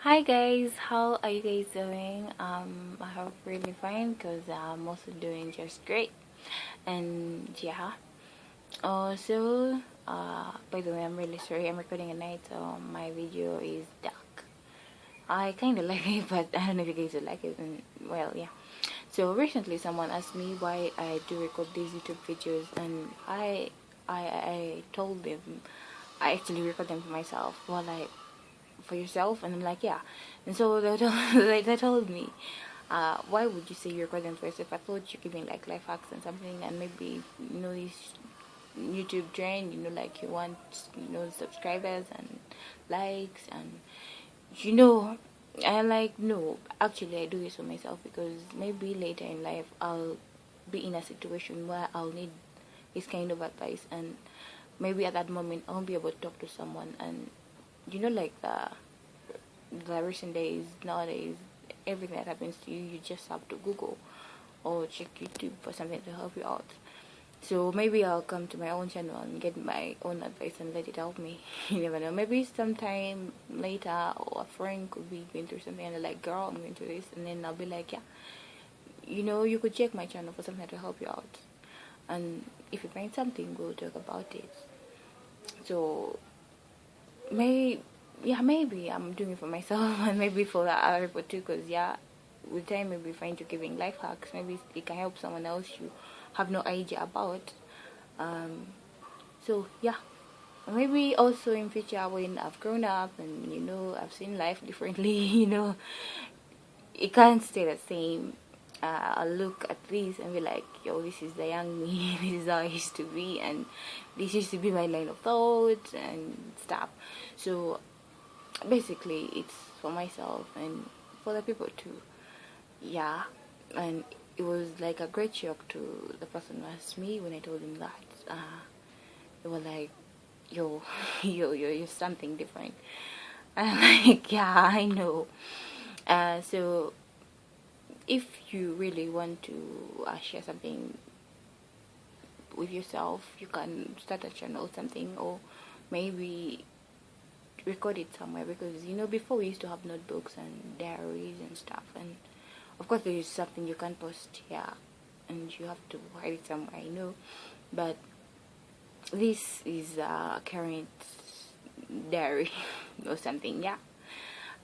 Hi guys, how are you guys doing? I hope really fine because I'm also doing just great. And yeah, by the way, I'm really sorry. I'm recording at night, so my video is dark. I kind of like it, but I don't know if you guys will like it. And well, yeah. So recently, someone asked me why I do record these YouTube videos, and I told them I actually record them for myself. Well, like for yourself, and I'm like, yeah. And so they told me, why would you say you record them for yourself? I thought you're giving like life hacks and something, and maybe this YouTube trend, like you want subscribers and likes, and you know I'm like, no, actually I do this for myself because maybe later in life I'll be in a situation where I'll need this kind of advice, and maybe at that moment I won't be able to talk to someone. And like the recent days, nowadays, everything that happens to you, you just have to Google or check YouTube for something to help you out. So maybe I'll come to my own channel and get my own advice and let it help me. You never know. Maybe sometime later, or a friend could be going through something and they're like, girl, I'm going through this. And then I'll be like, yeah, you could check my channel for something to help you out. And if you find something, we'll talk about it. So maybe I'm doing it for myself and maybe for the other people too, because with time maybe find you giving life hacks, maybe it can help someone else you have no idea about. So yeah, maybe also in future when I've grown up and I've seen life differently, it can't stay the same. I'll look at this and be like, yo, this is the young me, this is how I used to be, and this used to be my line of thought and stuff. So basically it's for myself and for the people too. Yeah. And it was like a great shock to the person who asked me when I told him that. They were like, yo, you're something different. And I'm like, yeah, I know. So if you really want to share something with yourself, you can start a channel or something, or maybe record it somewhere, because before we used to have notebooks and diaries and stuff, and of course there is something you can't post here and you have to write it somewhere, but this is a current diary or something. Yeah.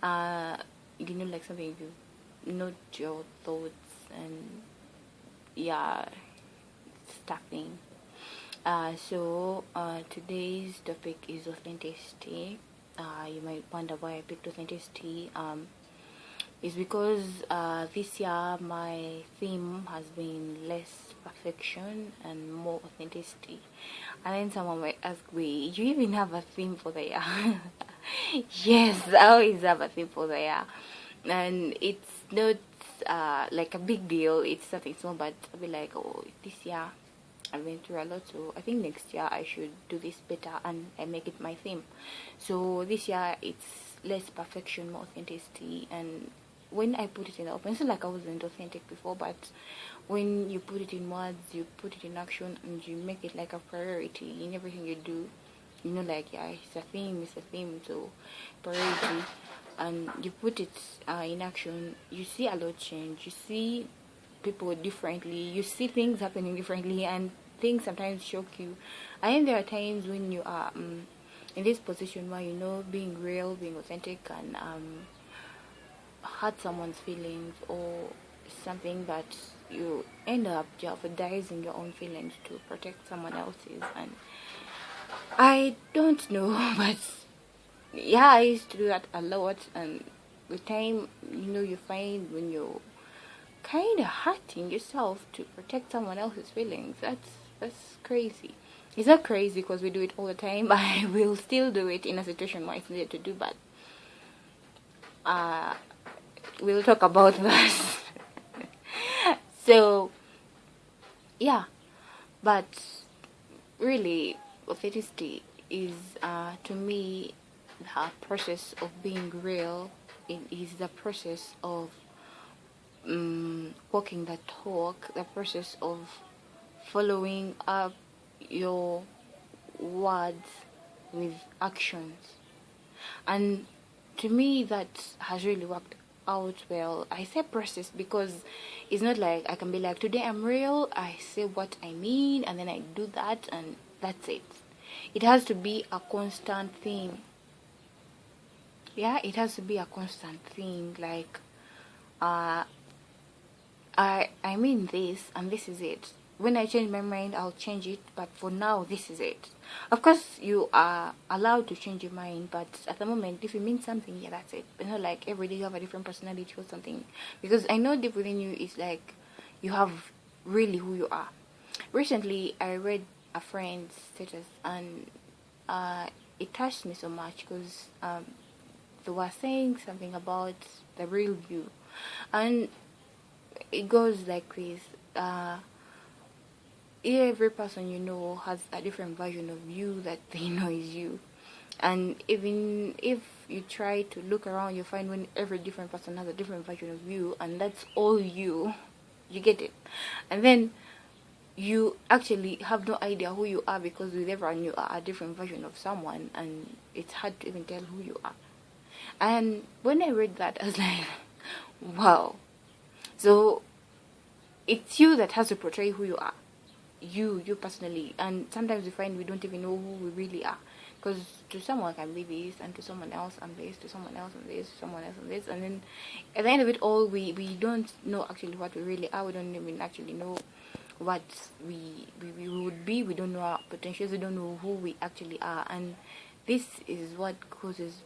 Like something you note your thoughts and yeah, stuffing. Today's topic is authenticity. You might wonder why I picked authenticity. Is because this year my theme has been less perfection and more authenticity. And then someone might ask me, you even have a theme for the year? Yes, I always have a theme for the year. And it's not like a big deal, it's something small, but I'll be like, oh, this year I've been through a lot, so I think next year I should do this better and make it my theme. So this year it's less perfection, more authenticity. And when I put it in the open, it's not like I wasn't authentic before, but when you put it in words, you put it in action, and you make it like a priority in everything you do, like, yeah, it's a theme, so priority, and you put it in action, you see a lot change. You see people differently, you see things happening differently, and things sometimes shock you. And there are times when you are in this position where being real, being authentic, and hurt someone's feelings or something, that you end up jeopardizing your own feelings to protect someone else's. And I don't know, but yeah, I used to do that a lot. And with time, you find when you're kind of hurting yourself to protect someone else's feelings, that's crazy. It's not crazy because we do it all the time, but I will still do it in a situation where it's needed to do. But we'll talk about that. So yeah, but really authenticity is to me the process of being real. It is the process of walking the talk, the process of following up your words with actions. And to me that has really worked out well. I say process because it's not like I can be like, today I'm real, I say what I mean, and then I do that, and that's it. It has to be a constant thing. Yeah, it has to be a constant thing. Like, I mean this, and this is it. When I change my mind, I'll change it, but for now, this is it. Of course, you are allowed to change your mind, but at the moment, if you mean something, yeah, that's it. But not like every day you have a different personality or something. Because I know deep within you is like you have really who you are. Recently, I read a friend's status, and it touched me so much because they were saying something about the real you, and it goes like this. Every person you know has a different version of you that they know is you, and even if you try to look around, you find when every different person has a different version of you, and that's all you get it. And then you actually have no idea who you are, because with everyone you are a different version of someone, and it's hard to even tell who you are. And when I read that, I was like, wow. So it's you that has to portray who you are, you personally. And sometimes we find we don't even know who we really are, because to someone I can be this, and to someone else I'm this, to someone else I'm this, to someone else I'm this, and then at the end of it all, we don't know actually what we really are. We don't even actually know what we would be. We don't know our potentials. We don't know who we actually are, and this is what causes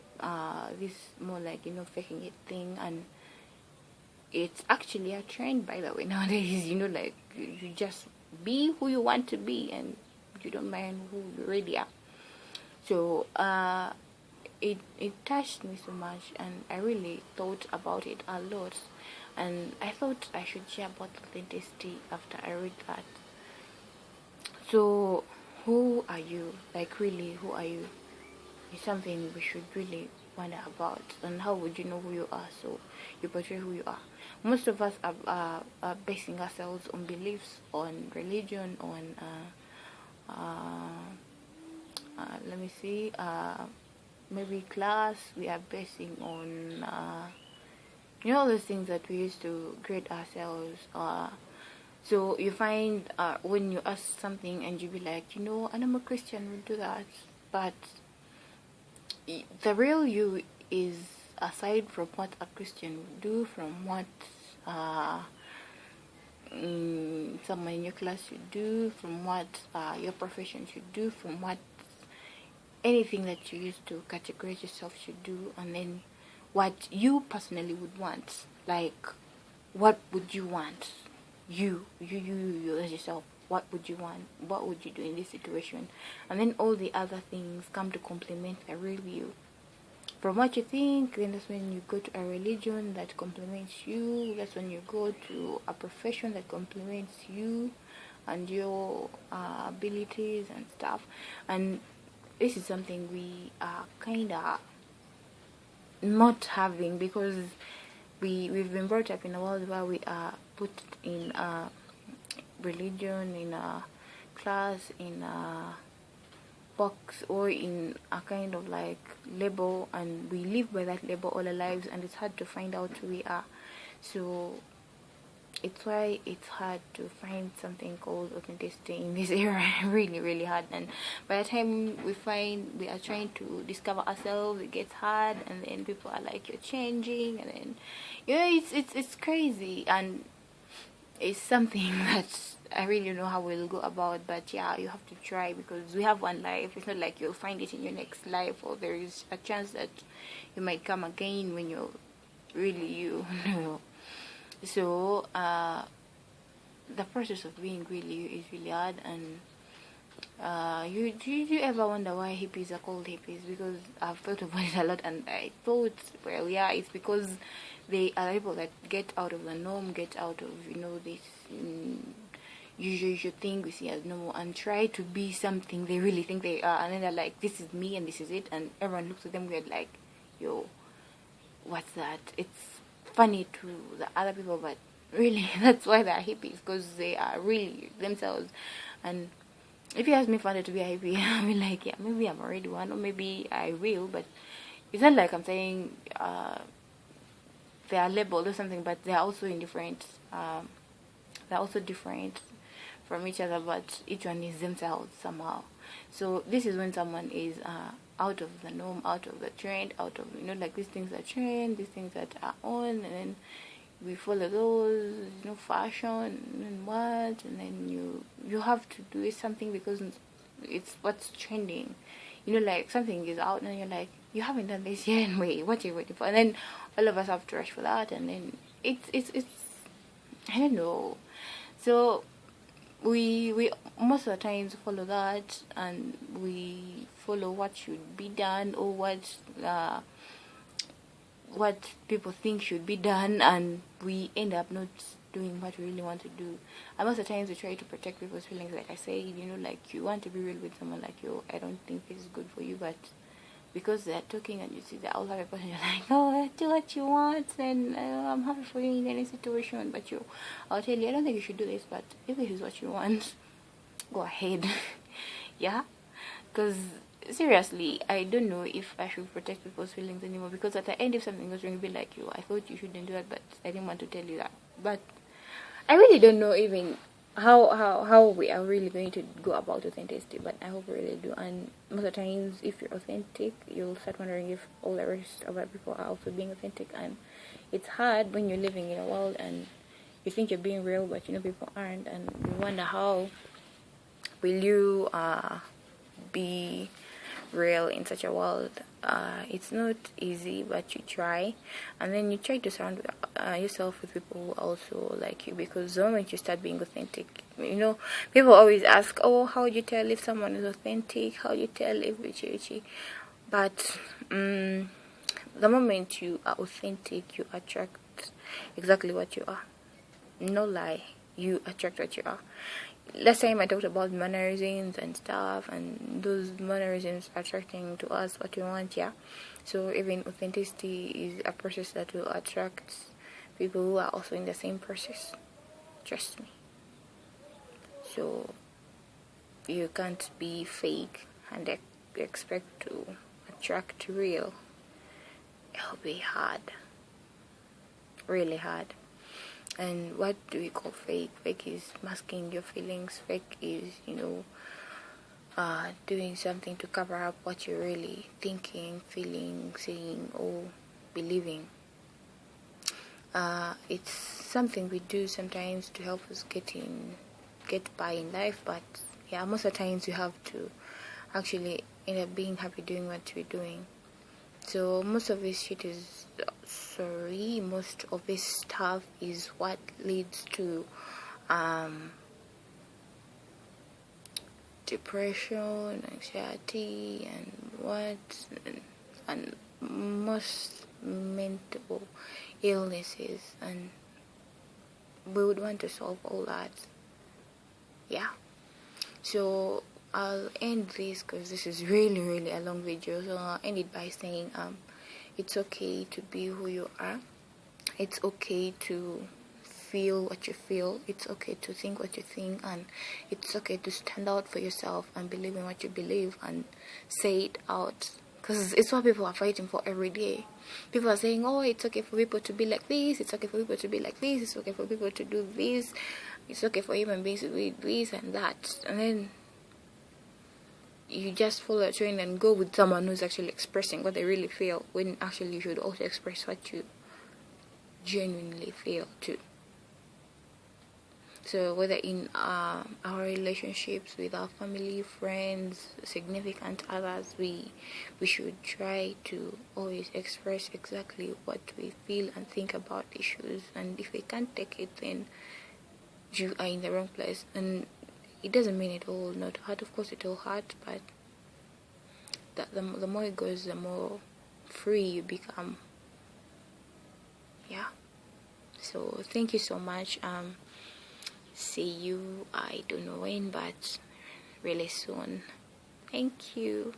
this more like, faking it thing. And it's actually a trend, by the way, nowadays. Like, you just be who you want to be, and you don't mind who you really are. So it touched me so much, and I really thought about it a lot, and I thought I should share about authenticity after I read that. So who are you? Like, really, who are you? It's something we should really wonder about. And how would you know who you are? So you portray who you are. Most of us are basing ourselves on beliefs, on religion, on let me see, maybe class. We are basing on those things that we used to grade ourselves. So you find when you ask something and you be like, and I'm a Christian, we'll do that. But the real you is, aside from what a Christian would do, from what someone in your class should do, from what your profession should do, from what anything that you used to categorize yourself should do, and then what you personally would want. Like, what would you want? You as yourself. What would you want? What would you do in this situation? And then all the other things come to complement the real you. From what you think, then that's when you go to a religion that complements you. That's when you go to a profession that complements you and your abilities and stuff. And this is something we are kind of not having, because we've been brought up in a world where we are put in a religion, in a class, in a box, or in a kind of like label, and we live by that label all our lives, and it's hard to find out who we are. So it's why it's hard to find something called authenticity in this era. Really, really hard. And by the time we find we are trying to discover ourselves, it gets hard, and then people are like, you're changing, and then it's crazy. And it's something that I really don't know how we'll go about, but yeah, you have to try, because we have one life. It's not like you'll find it in your next life, or there is a chance that you might come again when you're really you. So the process of being really you is really hard. And you ever wonder why hippies are called hippies? Because I've thought about it a lot, and I thought, well, yeah, it's because they are people that get out of the norm, get out of this usual thing we see as normal, and try to be something they really think they are, and then they're like, this is me and this is it, and everyone looks at them weird, like, yo, what's that? It's funny to the other people, but really that's why they're hippies, because they are really themselves. And if you ask me if I wanted to be a hippie, I'll be like, yeah, maybe I'm already one, or maybe I will, but it's not like I'm saying they are labeled or something, but they are also in different they're also different from each other, but each one is themselves somehow. So this is when someone is out of the norm, out of the trend, out of, you know, like these things are trend, these things that are on, and then we follow those, you know, fashion and what, and then you have to do something because it's what's trending. You know, like something is out and you're like, you haven't done this yet, and wait, what are you waiting for? And then all of us have to rush for that, and then it's I don't know. So we most of the times follow that, and we follow what should be done, or what people think should be done, and we end up not doing what we really want to do. And most of the times we try to protect people's feelings, like I said, you know, like you want to be real with someone, like, yo, I don't think this is good for you, but because they're talking and you see the other person, you're like, oh, do what you want, and I'm happy for you in any situation, but I'll tell you, I don't think you should do this, but if this is what you want, go ahead. Yeah, because seriously, I don't know if I should protect people's feelings anymore, because at the end, if something goes wrong, you'll be like, yo, I thought you shouldn't do that, but I didn't want to tell you that. But I really don't know even how we are really going to go about authenticity, but I hope we really do. And most of the times, if you're authentic, you'll start wondering if all the rest of other people are also being authentic. And it's hard when you're living in a world and you think you're being real, but you know people aren't, and you wonder how will you be real in such a world. It's not easy, but you try, and then you try to surround yourself with people who also like you, because the moment you start being authentic, you know, people always ask, oh, how do you tell if someone is authentic, how do you tell if it's but the moment you are authentic, you attract exactly what you are. No lie, you attract what you are. Last time I talked about mannerisms and stuff, and those mannerisms attracting to us what we want, yeah. So even authenticity is a process that will attract people who are also in the same process. Trust me. So you can't be fake and expect to attract real. It'll be hard, really hard. And what do we call fake? Fake is masking your feelings. Fake is, you know, doing something to cover up what you're really thinking, feeling, saying, or believing. It's something we do sometimes to help us get by in life, but yeah, most of the times you have to actually end up being happy doing what we're doing. So most of this shit is most of this stuff is what leads to depression, anxiety, and most mental illnesses, and we would want to solve all that. Yeah, so I'll end this because this is really a long video, so I'll end it by saying it's okay to be who you are. It's okay to feel what you feel. It's okay to think what you think, and it's okay to stand out for yourself and believe in what you believe and say it out, because it's what people are fighting for every day. People are saying, oh, it's okay for people to be like this, it's okay for people to be like this, it's okay for people to do this, it's okay for human beings to do this and that, and then you just follow a trend and go with someone who's actually expressing what they really feel, when actually you should also express what you genuinely feel too. So whether in our relationships with our family, friends, significant others, we should try to always express exactly what we feel and think about issues. And if we can't take it, then you are in the wrong place. And it doesn't mean it all not hurt. Of course it all hurt, but the more it goes, the more free you become. Yeah. So thank you so much. See you, I don't know when, but really soon. Thank you.